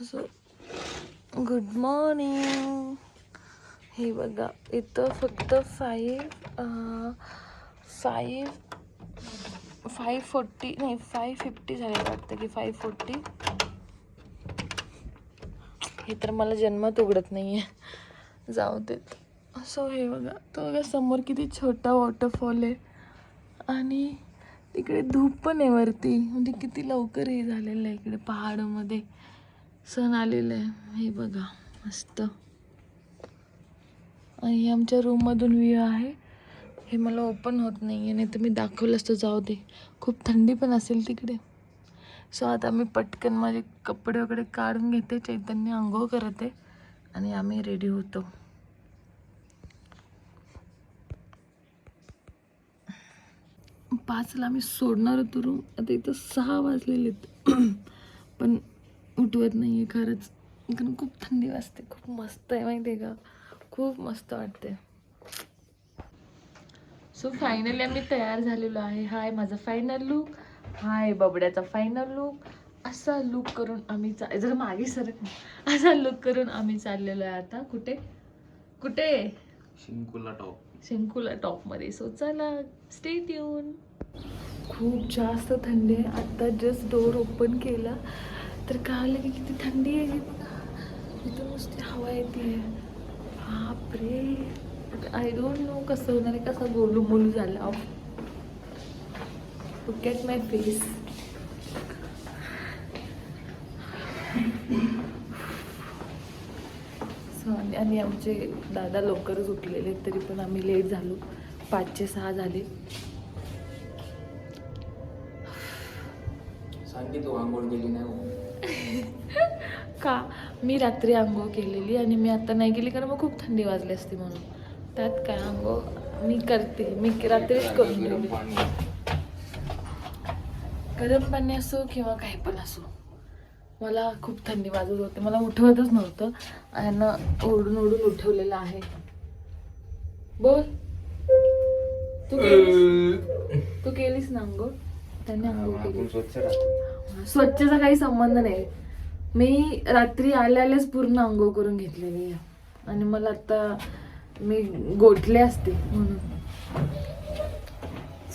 So good morning. हे बघा इथं फक्त 5:40 नाही 5:50 झाले वाटतं की 5:40. हे तर मला जन्मात उघडत नाही आहे, जाऊ देत. सो हे बघा, तो बघा समोर किती छोटा वॉटरफॉल आहे आणि तिकडे धूप पण आहे वरती. म्हणजे किती लवकर हे झालेलं आहे इकडे पहाडामध्ये, सण आलेलं आहे. हे बघा मस्त. आणि हे आमच्या रूममधून व्ह्यू आहे. हे मला ओपन होत नाही आहे, नाही तर मी दाखवलं असतं. जाऊ दे, खूप थंडी पण असेल तिकडे. सो आता मी पटकन माझे कपडे वगैरे काढून घेते. चैतन्य आंघोळ करते आणि आम्ही रेडी होतो. पाचला आम्ही सोडणार होतो रूम. आता इथं 6 वाजलेले पण उठवत नाही आहे खरंच, कारण खूप थंडी वाजते. खूप मस्त आहे माहिती आहे का, खूप मस्त वाटते. सो फायनली आम्ही तयार झालेलो आहे. हा आहे माझा फायनल लुक, हा आहे बबड्याचा फायनल लुक. असा लुक करून आम्ही जर मागे सरक असा लुक करून आम्ही चाललेलो आहे आता. कुठे कुठे शिंकुला टॉपमध्ये. सो चला, स्टे ट्यून. खूप जास्त थंडी आहे. आत्ता जस्ट डोअर ओपन केला तर कळालं की किती थंडी आहे. बघा इथं नुसती हवा येते. बापरे, आय डोंट नो कसं होणार आहे, कसा गोलू झाला. Look at my face. आणि आमचे दादा लवकरच उठलेले, तरी पण आम्ही लेट झालो. 5चे 6 झाले. तू आंघोळ केली नाही का? मी रात्री आंघोळ केलेली आणि मी आता नाही केली कारण मग खूप थंडी वाजली असती म्हणून. त्यात काय, आंघोळ मी करते. मी रात्रीच करून ठेवली. गरम पाणी असो किंवा काही पण असो, मला खूप थंडी वाजत होते. मला उठवतच नव्हतं आणि ओढून उठवलेलं आहे. बोल, तू केलीस ना आंघोळ? त्याने आंघोळ केली. स्वच्छचा काही संबंध नाही. मी रात्री आल्याच पूर्ण आंघोळ करून घेतलेली आहे आणि मला आता मी गोठले असते म्हणून.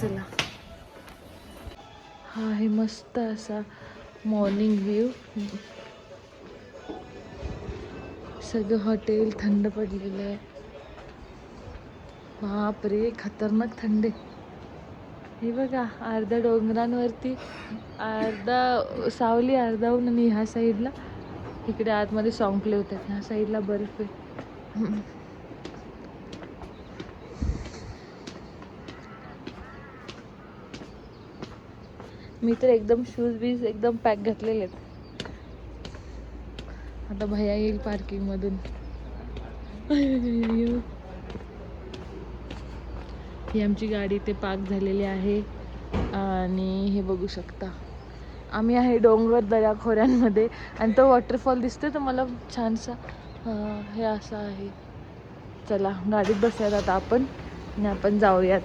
चला, हा आहे मस्त असा मॉर्निंग व्ह्यू. सगळं हॉटेल थंड पडलेलं आहे. बापरे, खतरनाक थंडी. हे बघा, अर्धा डोंगरांवरती, अर्धा सावली, अर्धा ऊन. आणि ह्या साईडला इकडे आतमध्ये सॉन्ग प्ले होतात. ह्या साईडला बर्फ आहे. मी तर एकदम शूज एकदम पॅक घातलेले आहेत. आता भैया येईल पार्किंग मधून. ही आमची गाडी इथे पार्क झालेली आहे आणि हे बघू शकता, आम्ही आहे डोंगर दऱ्याखोऱ्यांमध्ये आणि तो वॉटरफॉल दिसतोय तर मला छानसा. हे असं आहे. चला, गाडीत बसूयात आता आपण आणि आपण जाऊयात.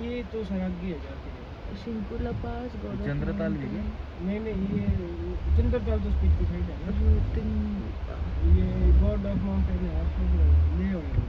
ये तो सरागी है शिंकुला पास, चंद्रताल भी है? नहीं ये चंद्रताल तो स्पीड की साइड है ना. ये गॉड ऑफ माउंटेन है आपको ले होगा.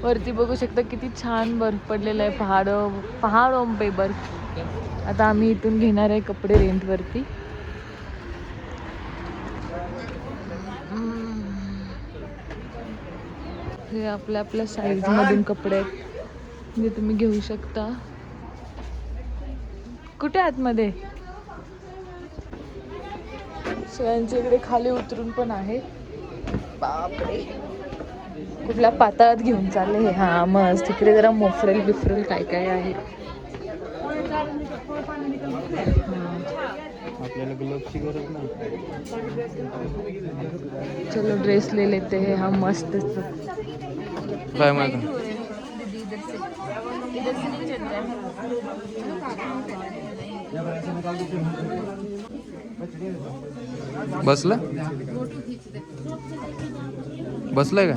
वरती बघू शकता किती छान बर्फ पडलेला आहे, पहाडों पे बर्फ. आता आम्ही इथून घेणार आहे कपडे रेंटवरती. हे आपल्या आपल्या साईजमधून कपडे आहेत जे तुम्ही घेऊ शकता. कुठे आतमध्ये सगळ्यांच्या इकडे खाली उतरून पण आहे. बापरे, कुठल्या पाताळात घेऊन चालले हे. हा मस्त, तिकडे जरा मोफरेल बिफरेल काय काय आहे. आपल्याला ग्लोव्सची गरज नाही. चलो ड्रेस ले लेते हैं हम. मस्त काय माहिती बसला बसलाय का?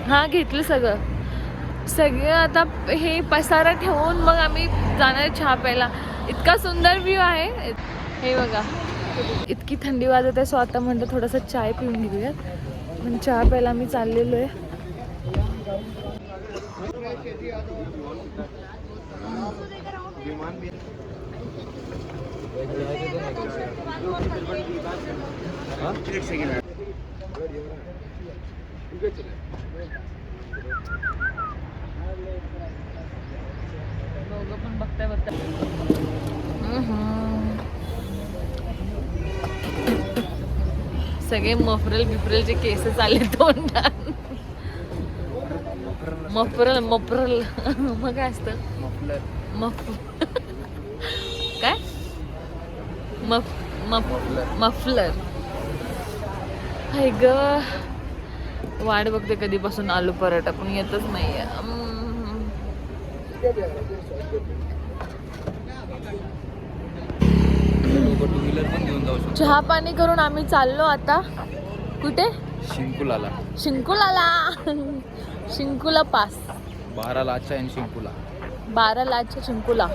हा घेतलं सगळं आता हे पसारा ठेवून मग आम्ही जाणार चहा प्यायला. इतका सुंदर व्ह्यू आहे हे बघा. इतकी थंडी वाजत आहे. सो आता म्हणतो थोडासा चाय पिऊन घेऊयात. पण चहा प्यायला आम्ही चाललेलो आहे. दोघं पण बघताय. सगळे मफरल बिफरलचे केस चालले तोंडात. मफरल मग काय असतं? काय मफलर. हाय ग, वाट बघते कधीपासून आलू पराठा पण येतच नाहीये. चहा पाणी करून आम्ही चाललो आता कुठे? शिंकुला पास. 12 लाचा इन शिंकुला. 12 लाचा शिंकुला.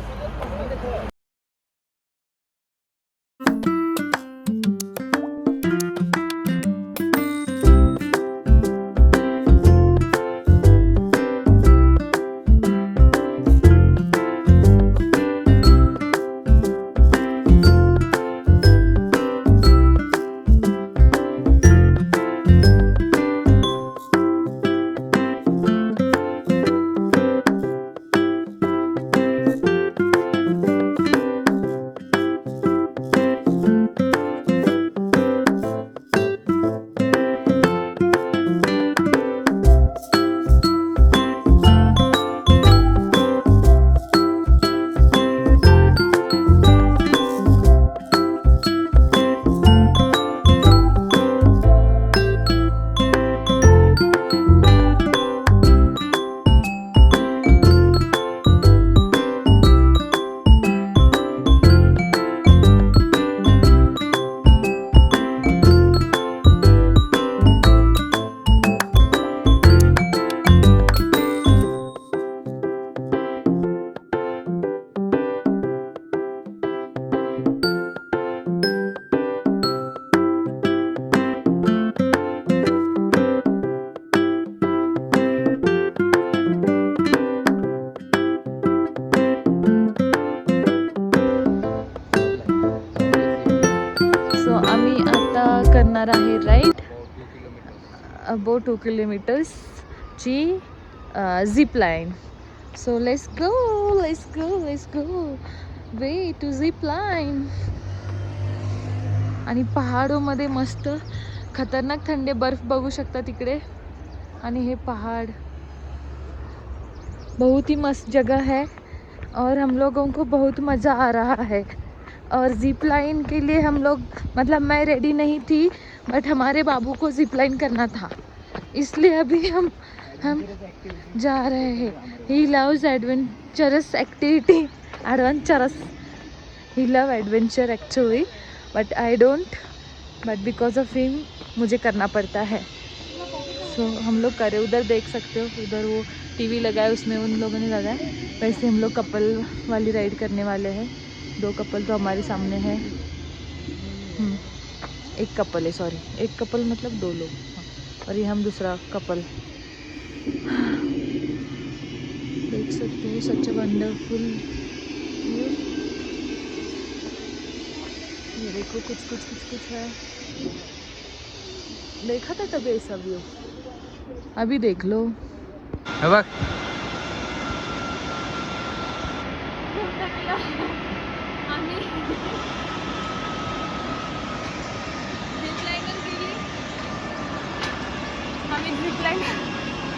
करणार आहे राईड अबाउट 2 किलोमीटर्सची zip line. So let's go way to zip line. आणि पहाडोमध्ये मस्त खतरनाक थंडे बर्फ बघू शकता तिकडे. आणि हे पहाड़ बहुत ही मस्त जगह है और हम लोगों को बहुत मज़ा आ रहा है. और जिप लाइन के लिए हम लोग मतलब मैं रेडी नहीं थी बट हमारे बाबू को जिप लाइन करना था इसलिए अभी हम जा रहे हैं. He loves adventurous activity. He love adventure actually but I don't. But because of him मुझे करना पड़ता है. सो हम लोग करे. उधर देख सकते हो, उधर वो टीवी लगा है उसमें उन लोगों ने लगाया. वैसे हम लोग कपल वाली राइड करने वाले हैं. 2 कपल तो हमारे सामने हैं. एक कपल है, सॉरी एक कपल मतलब 2 लोग, और ये हम दूसरा कपल। देख सकते हो सच अ वंडरफुल व्यू। ये देखो कुछ है, देखा था कभी ऐसा व्यू? अभी देख लो। आम्ही झिपलाईन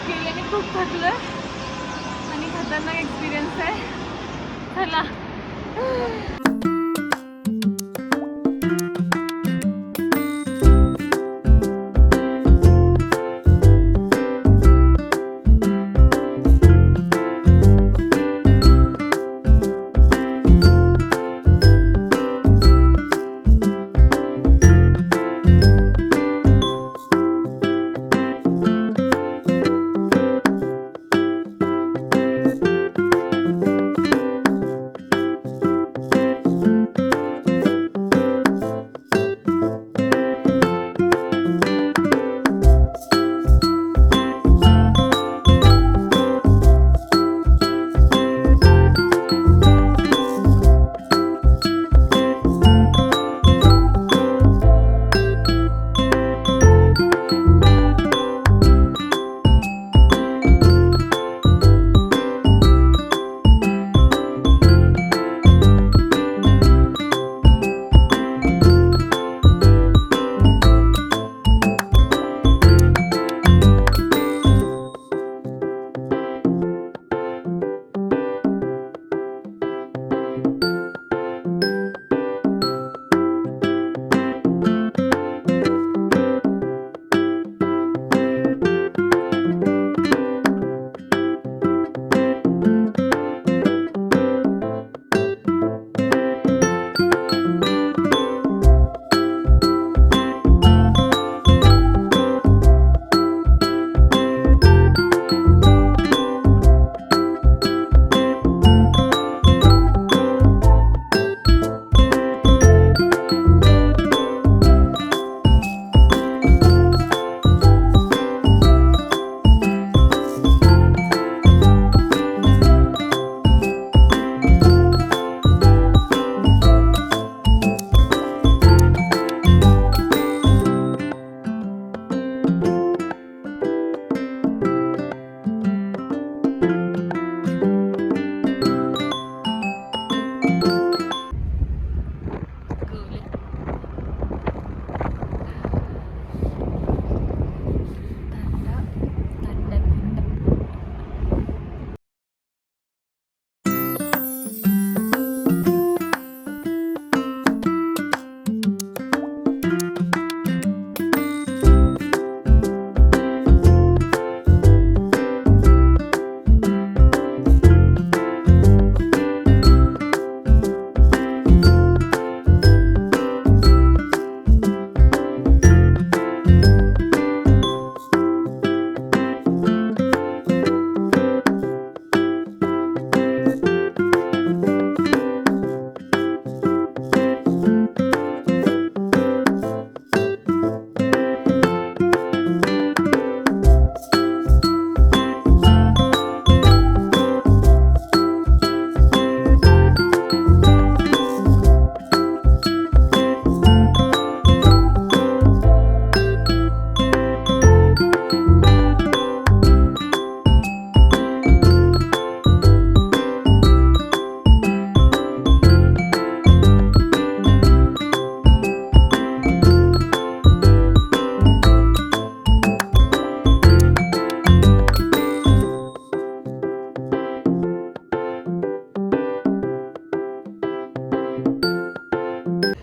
केल्याने खूप थकलं आणि खतरनाक एक्सपिरियन्स आहे. चला.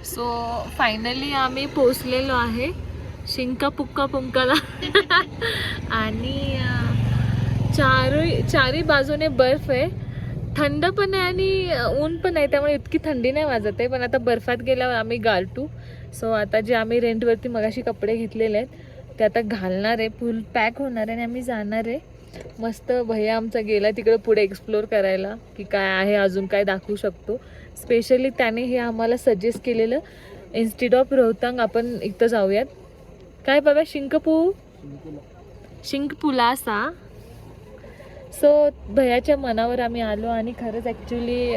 सो फायनली आम्ही पोचलेलो आहे शिंका पुक्का पुंकाला आणि चारी बाजूने बर्फ आहे, थंड पण आहे आणि ऊन पण आहे, त्यामुळे इतकी थंडी नाही वाजत आहे. पण आता बर्फात गेल्यावर आम्ही गारटू. सो आता जे आम्ही रेंटवरती मगाशी कपडे घेतलेले आहेत ते आता घालणार आहे, फुल पॅक होणार आहे आणि आम्ही जाणार आहे. मस्त भैया आमचा गेला तिकडे पुढे एक्सप्लोर करायला की काय आहे अजून काय दाखवू शकतो. स्पेशली त्याने हे आम्हाला सजेस्ट केलेलं इन्स्टिट्यूट ऑफ रोहतांग आपण इथं जाऊयात. काय बाबा शिंकपुलासा. सो भैयाच्या मनावर आम्ही आलो आणि खरंच ॲक्च्युली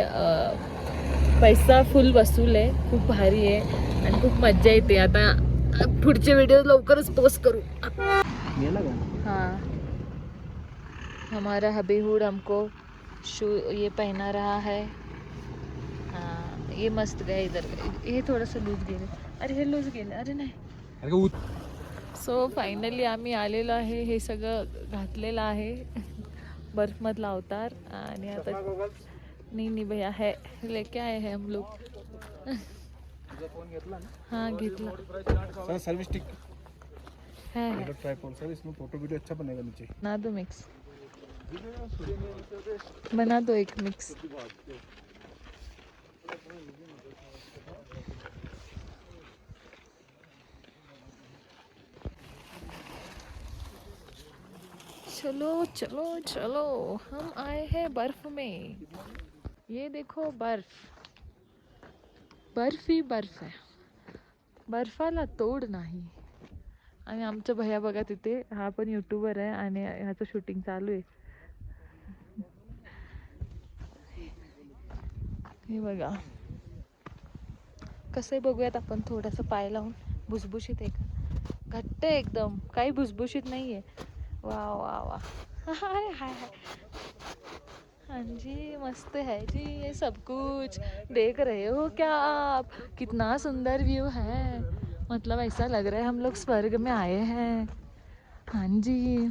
पैसा फुल वसूल आहे. खूप भारी आहे आणि खूप मज्जा येते. आता पुढचे व्हिडिओ लवकरच पोस्ट करू. हाँ, हमारा हबीहुड हमको ये पहना रहा है. हाँ, ये मस्त गए इधर. हे थोडंसं लूज गेले. अरे हे लूज गेले. अरे नाही. सो फायनली आम्ही आलेलो आहे. हे सगळं घातलेलं आहे. बर्फमधला अवतार. आणि आता नहीं भैया है लेके आए हैं हम लोग. हाँ घेतला. सर्विस स्टिक है ट्राइपॉड सर, इसमें फोटो वीडियो अच्छा बनेगा. नीचे बना दो मिक्स. बना दो एक मिक्स. चलो चलो चलो, हम आए हैं बर्फ में. ये देखो बर्फ, बर्फ ही बर्फ है. बर्फाला तोड नाही. आणि आमचा भैया बघा तिथे, हा पण यूट्यूबर आहे आणि ह्याचं शूटिंग चालू आहे. हे बघा कसं आहे बघूयात आपण. थोडंसं पाय लावून. भुसभुशीत आहे का? घट्ट आहे एकदम, काही भुसभुशीत नाही आहे. वाह वाह वाह. हाय हाय हाय. हाँ जी मस्त है जी. ये सब कुछ देख रहे हो क्या आप? कितना सुंदर व्यू है. मतलब ऐसा लग रहा है हम लोग स्वर्ग में आए हैं. हाँ जी.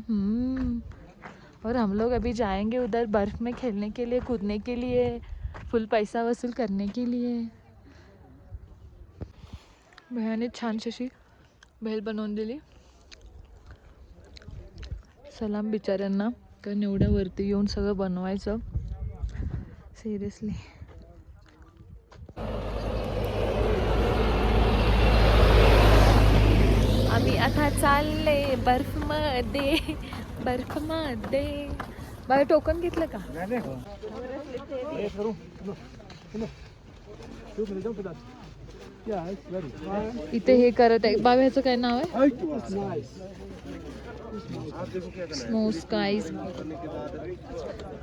और हम लोग अभी जाएंगे उधर बर्फ में खेलने के लिए, कूदने के लिए, फुल पैसा वसूल करने के लिए. भैयाने छानशी अशी भेल बनवून दिली. सलाम बिचाऱ्यांना, कारण एवढ्या वरती येऊन सगळं बनवायचं. सिरियसली. आम्ही आता चालले बर्फमध्ये. बर्फमध्ये. बाहेर टोकन घेतलं का? इथे हे करत आहे बाबा. ह्याचं काय नाव आहे? Snow Skies.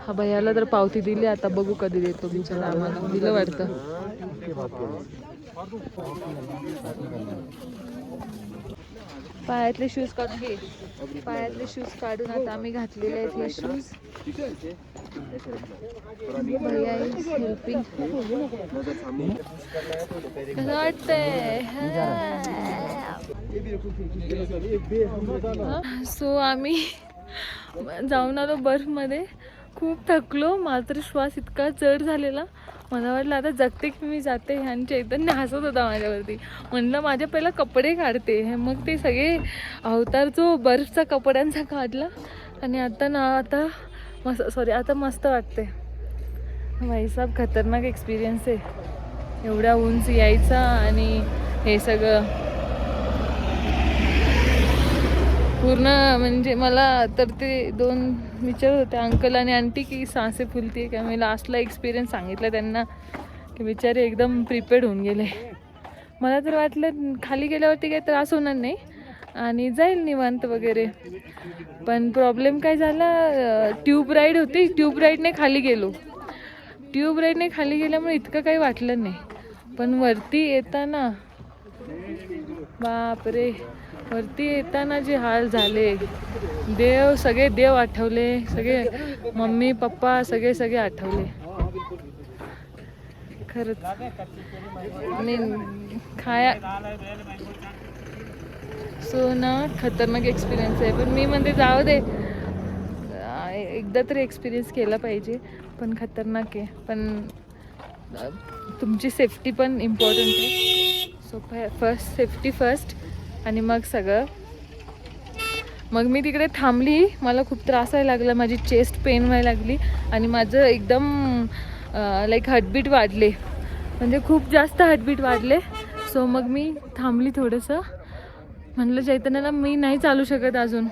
हा भैयाला तर पावती दिली. आता बघू कधी देतो बिचारा. आम्हाला दिलं वाटतं. पायातले शूज काढून घे. पायातले शूज काढून आता आम्ही घातलेले आहेत हे शूज. भैया इज हेल्पिंग. कसं वाटतंय? सो आम्ही जाऊन आलो बर्फमध्ये. खूप थकलो. मात्र श्वास इतका जड झालेला. मला वाटलं आता जगते की मी जाते. आणि चैतन्य हसत होता माझ्यावरती. म्हणलं माझे पहिला कपडे काढते. मग ते सगळे अवतार जो बर्फचा कपड्यांचा काढला. आणि आता मस्त वाटते. भाईसाहेब खतरनाक एक्सपिरियन्स आहे. एवढ्या उंच यायचा आणि हे सगळं पूर्ण. म्हणजे मला तर ते दोन विचारत होते अंकल आणि आंटी की सांसे फुलते का. मी लास्टला एक्सपिरियन्स सांगितलं त्यांना की बिचारे एकदम प्रिपेअर्ड होऊन गेले. मला तर वाटलं खाली गेल्यावरती काही त्रास होणार नाही आणि जाईल निवांत वगैरे. पण प्रॉब्लेम काय झाला, ट्यूब राईड होती. ट्यूब राईडने खाली गेलो. ट्यूब राईडने खाली गेल्यामुळे इतकं काही वाटलं नाही. पण वरती येताना बापरे, वरती येताना जे हाल झाले. सगळे देव आठवले. सगळे मम्मी पप्पा सगळे आठवले खरंच. आणि खाया सो ना खतरनाक एक्सपिरियन्स आहे. पण मी म्हणते जाऊ दे, एकदा तरी एक्सपिरियन्स केला पाहिजे. पण खतरनाक आहे. पण तुमची सेफ्टी पण इम्पॉर्टंट आहे. सो फर्स्ट सेफ्टी फर्स्ट आणि मग सगळं. मग मी तिकडे थांबली. मला खूप त्रास व्हायला लागला. माझी चेस्ट पेन व्हायला लागली आणि माझं एकदम लाईक हार्टबीट वाढले. म्हणजे खूप जास्त हार्टबीट वाढले. सो मग मी थांबली थोडंसं. म्हणलं चैतन्याला मी नाही चालू शकत अजून.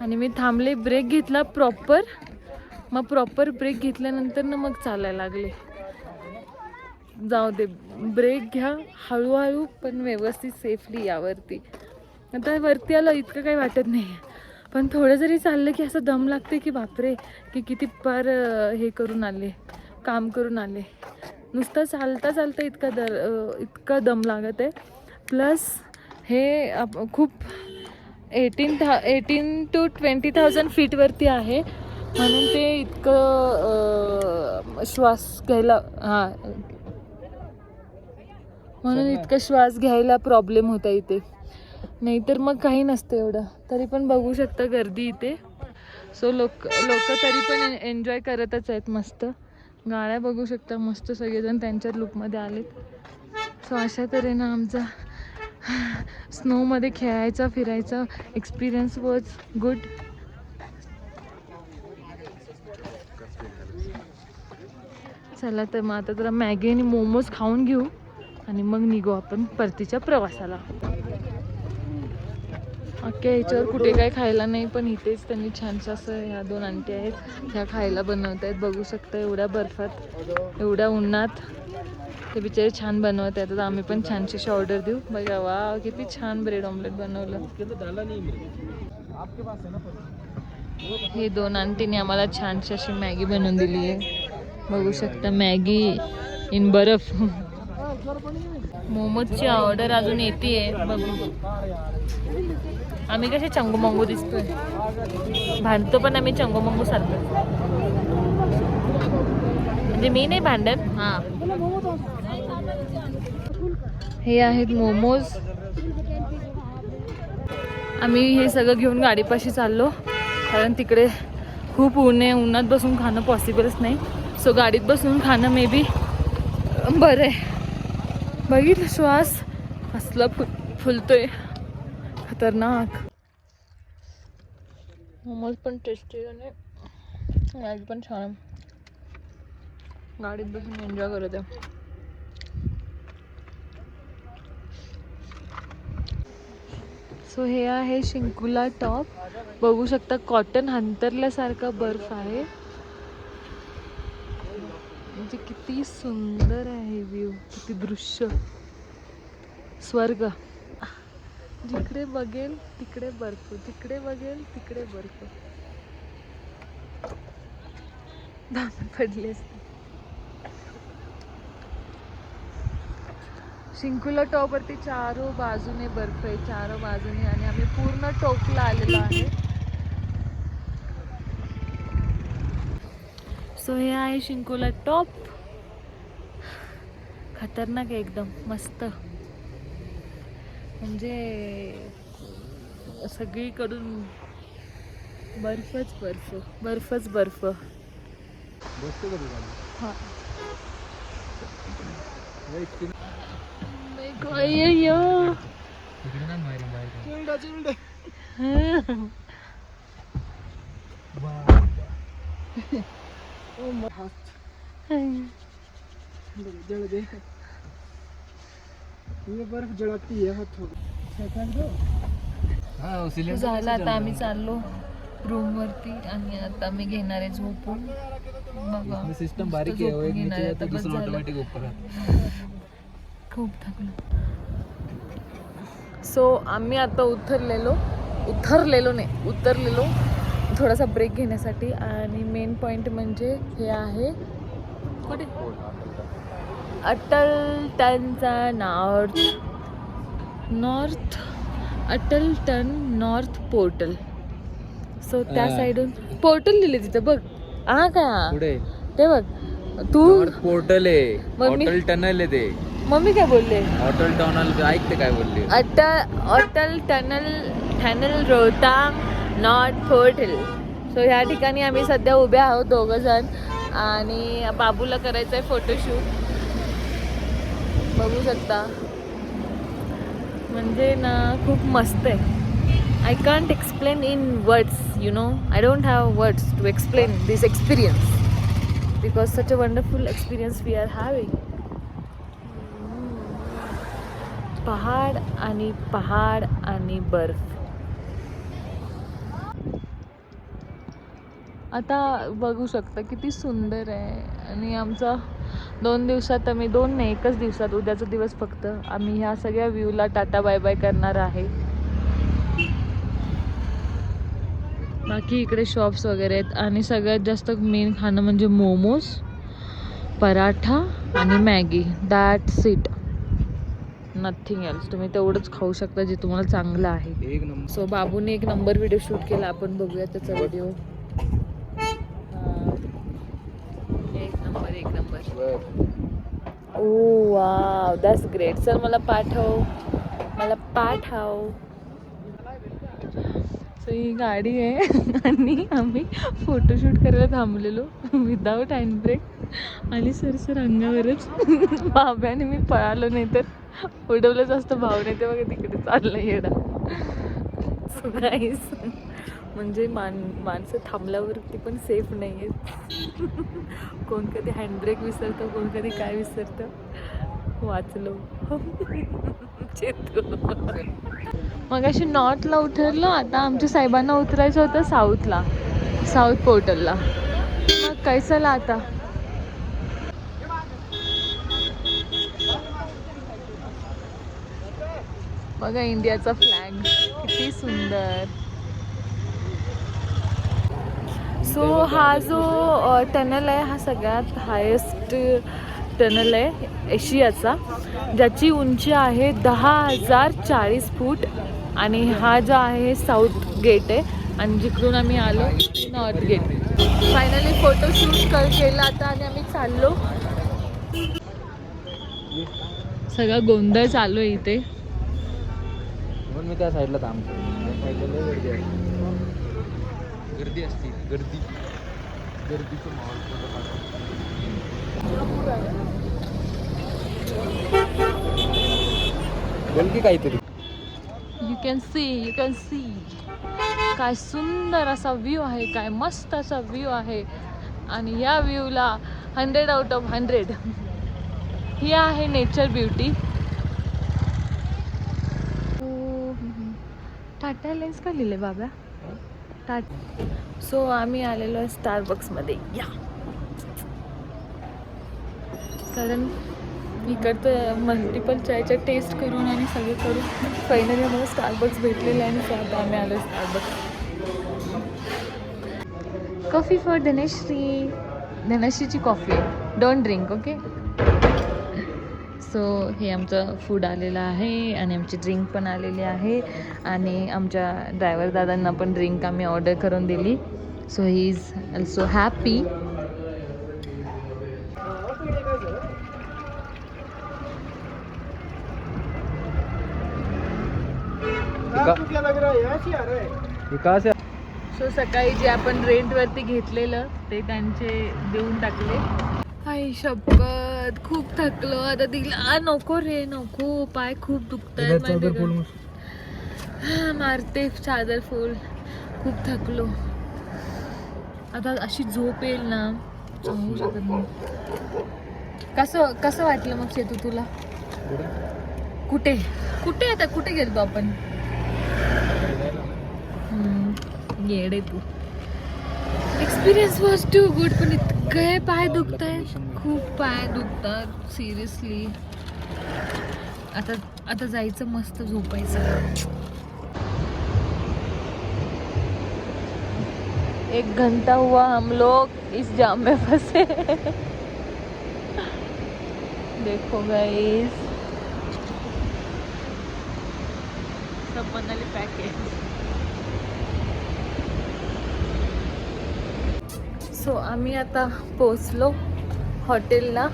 आणि मी थांबले. ब्रेक घेतला प्रॉपर. मग प्रॉपर ब्रेक घेतल्यानंतर ना मग चालायला लागले. जाऊ दे, ब्रेक घ्या हळूहळू पण व्यवस्थित सेफली यावरती. आता वरती आलं इतकं काही वाटत नाही, पण थोडं जरी चाललं की असं दम लागते की बापरे, की किती पार हे करून आले, काम करून आले. नुसतं चालता चालता इतका दम लागत आहे. प्लस हे खूप 18 to 20,000 फीटवरती आहे, म्हणून ते इतकं श्वास घ्यायला म्हणून इतकं श्वास घ्यायला प्रॉब्लेम होता इथे. नाहीतर मग काही नसतं एवढं. तरी पण बघू शकता गर्दी इथे. सो लोक तरी पण एन्जॉय करतच आहेत. मस्त गाड्या बघू शकता, मस्त सगळेजण त्यांच्या लुकमध्ये आलेत. सो अशा तऱ्हेनं आमचा स्नोमध्ये खेळायचा फिरायचा एक्सपिरियन्स वॉज गुड. चला तर मग आता जरा मॅगी आणि मोमोज खाऊन घेऊ आणि मग निघू आपण परतीच्या प्रवासाला. अख्ख्या ह्याच्यावर कुठे काय खायला नाही, पण इथेच त्यांनी छानसं असं, ह्या 2 आंटी आहेत ह्या खायला बनवत आहेत. बघू शकता एवढ्या बर्फात एवढ्या उन्हात ते बिचारे छान बनवत आहेत. आता आम्ही पण छानशी अशी ऑर्डर देऊ. बघा वा किती छान ब्रेड ऑमलेट बनवलं. हे 2 आंटीने आम्हाला छानशी अशी मॅगी बनवून दिली आहे. बघू शकता मॅगी इन बर्फ. मोमोजची ऑर्डर अजून येते बघू. आम्ही कसे चंगू दिसतोय, भांडतो पण आम्ही चंगू सारखं. म्हणजे मी नाही भांडत. हां, हे आहेत मोमोज. आम्ही हे सगळं घेऊन गाडीपाशी चाललो, कारण तिकडे खूप ऊन आहे. उन्हात बसून खाणं पॉसिबलच नाही. सो गाडीत बसून खाणं मे बी बरं आहे. बघितलं श्वास कसला फुलतोय, खतरनाक. मोमोज पण टेस्टी आणि मॅगी पण छान. गाडीत बसून एन्जॉय करत आहे. सो हे आहे शिंकुला टॉप. बघू शकता कॉटन अंतरल्यासारखा बर्फ आहे. म्हणजे किती सुंदर आहे व्ह्यू, किती दृश्य, स्वर्ग. जिकडे बघेल तिकडे बर्फ, जिकडे बघेल तिकडे बर्फ. दाम पडले असते. शिंकुला टॉप वरती चारो बाजूने बर्फ आहे, चारो बाजूने. आणि आम्ही पूर्ण टोपला आलेलो आहे. सो हे आहे शिंकुला टॉप. खतरनाक आहे एकदम, मस्त. म्हणजे सगळीकडून बर्फच बर्फ, बर्फच बर्फ. हां, ये बर्फ जळती है थोडी. झालं आता आम्ही चाललो रूम वरती आणि आता मी घेणार आहे झोपून. बघा सिस्टम बारीक आहे, घेणार आहे आता. बस झालं, ऑटोमॅटिक ऊपर. खूप थकलो. सो आम्ही आता उतरलेलो थोडासा ब्रेक घेण्यासाठी. आणि मेन पॉईंट म्हणजे हे आहे कुठे, अटल टनचा north Atal tunnel north portal. So त्या साईडून पोर्टल लिहिले तिथं बघ. हा का पुढे ते बघ तू, पोर्टल आहे, अटल टनल आहे ते. मम्मी काय बोलले? अटल टनल ऐकते काय बोलले? Atal tunnel Rohtang north portal. So ह्या ठिकाणी आम्ही सध्या उभे आहोत 2 जण. आणि बाबूला करायचं आहे फोटोशूट. बघू शकता, म्हणजे ना खूप मस्त आहे. I can't explain in words, you know. I don't have words to explain this experience because such a wonderful experience we are having. पहाड आणि बर्फ. आता बघू शकता किती सुंदर आहे. आणि आमचा 2 दिवसात आम्ही 2 नाही 1च दिवसात उद्याचा दिवस फक्त आम्ही ह्या सगळ्या व्ह्यूला टाटा बाय बाय करणार आहे. बाकी इकडे शॉप्स वगैरे आहेत आणि सगळ्यात जास्त मेन खाणं म्हणजे मोमोज, पराठा आणि Maggi. That's it, nothing else. तुम्ही तेवढंच खाऊ शकता जे तुम्हाला चांगलं आहे. सो बाबूने 1 नंबर व्हिडिओ शूट केला. आपण बघूया त्याचा व्हिडिओ. एक number. Oh wow, that's great. Sir मला पाठव. सो ही गाडी आहे आणि आम्ही फोटोशूट करायला थांबलेलो विदाऊट हँड ब्रेक आणि सर अंगावरच. बाब्याने मी पळालो नाही तर उडवलंच असतं. भावने ते बघा तिकडे चाललं येडा. सो गाईस, म्हणजे माणसं थांबल्यावरती पण सेफ नाही आहेत. कोण कधी हँडब्रेक विसरतं, कोण कधी काय विसरतं. वाचलो. मग अशी नॉर्थला उतरलो. आता आमच्या साहेबांना उतरायचं होतं साऊथला, साऊथ पोर्टलला. मग कैसला आता बघा इंडियाचा फ्लॅग किती सुंदर. सो हा जो टनल आहे हा सगळ्यात हायेस्ट टनल आहे एशियाचा, ज्याची उंची आहे 10,040 फूट. आणि हा जो आहे साऊथ गेट आहे आणि जिकडून आम्ही आलो नॉर्थ गेट. फायनली फोटोशूट केला आता आणि आम्ही चाललो. सगळा गोंधळ चालू आहे इथे. म्हणून मी त्या साईडला थांबतो. त्या साईडला गर्दी असते. गर्दीचं माहोल फोटो काढतो. बोल की काहीतरी. यू कॅन सी काय सुंदर असा व्ह्यू आहे, काय मस्त असा व्ह्यू आहे. आणि या व्ह्यूला 100 आउट ऑफ 100. ही आहे नेचर ब्युटी. टाटा लेन्स का लिहिले बाबा? टाटा. सो आम्ही आलेलो आहे स्टारबक्समध्ये. या, कारण इकडचं मल्टिपल चायच्या टेस्ट करून आणि सगळे करून फायनली आम्हाला स्टारबक्स भेटलेलं आहे. आणि सो आता आम्ही आलो स्टारबक्स. Coffee for Dhanashree. धनश्रीची coffee, don't drink, okay. So हे आमचं फूड आलेलं आहे आणि आमची ड्रिंक पण आलेली आहे. आणि आमच्या ड्रायव्हर दादांना पण ड्रिंक आम्ही ऑर्डर करून दिली. So he is also happy. So सकाळी जे आपण रेंटवरती घेतलेलं ते त्यांचे देऊन टाकले. आई शपथ, खूप थकलो आता. तिला नको रे, नको. पाय खूप दुखतायत माझे. मारते चादर फुल. खूप थकलो आता. अशी झोप येईल ना, सांगू शकत नाही. कसं वाटलं मग सेतू तुला? कुठे आता कुठे गेलतो आपण? येडे तू. Experience was too good. पण इतके पाय दुखतायत, खूप पाय दुखतात सिरियसली. आता जायचं, मस्त झोपायचं. 1 घंटा हुआ हम लोग इस जाम में फंसे. देखो गाइस, सब मनाली पैक है. सो आम्ही आता पोचलो हॉटेलला.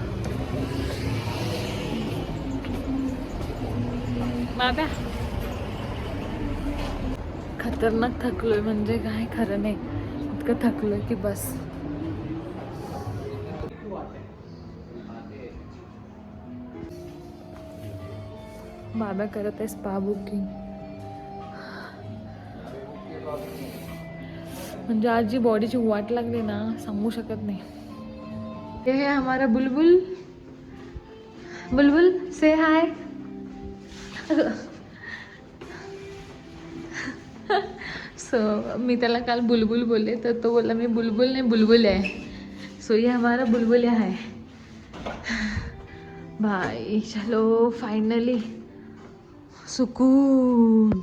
बाबा खतरनाक थकलोय, म्हणजे काय खरं नाही. इतकं थकलोय की बस. बाबा करत आहे स्पा बुकिंग. म्हणजे आज जी बॉडीची वाट लागली ना, सांगू शकत नाही. हे है हमारा बुलबुल. बुलबुल से हाय. सो मी त्याला काल बुलबुल बोलले तर तो बोलला मी बुलबुल नाही बुलबुल आहे. सो ये हमारा बुलबुल है. भाई चलो फाइनली सुकून.